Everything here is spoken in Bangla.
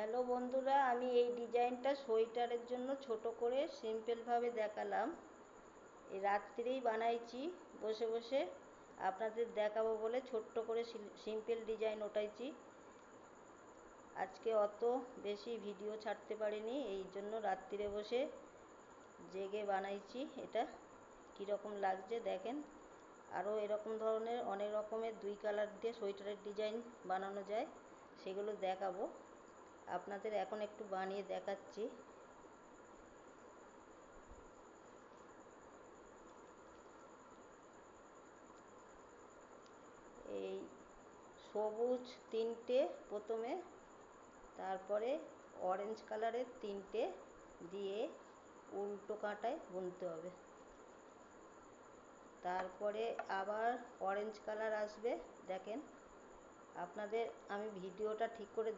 হ্যালো বন্ধুরা, আমি এই ডিজাইনটা সোয়েটারের জন্য ছোট করে সিম্পলভাবে দেখালাম। এই রাত্রিরেই বানাইছি বসে বসে, আপনাদের দেখাবো বলে ছোট্ট করে সিম্পল ডিজাইন ওঠাইছি। আজকে অত বেশি ভিডিও ছাড়তে পারিনি, এই জন্য রাত্রিরে বসে জেগে বানাইছি। এটা কীরকম লাগছে দেখেন। আরও এরকম ধরনের অনেক রকমের 2 কালার দিয়ে সোয়েটারের ডিজাইন বানানো যায়, সেগুলো দেখাবো আপনাদের। এখন একটু বানিয়ে দেখাচ্ছি। এই সবুজ 3টে প্রথমে, তারপরে অরেঞ্জ কালারের 3টে দিয়ে উল্টো কাঁটায় বুনতে হবে। তারপরে আবার অরেঞ্জ কালার আসবে। দেখেন, আপনাদের আমি ভিডিওটা ঠিক করে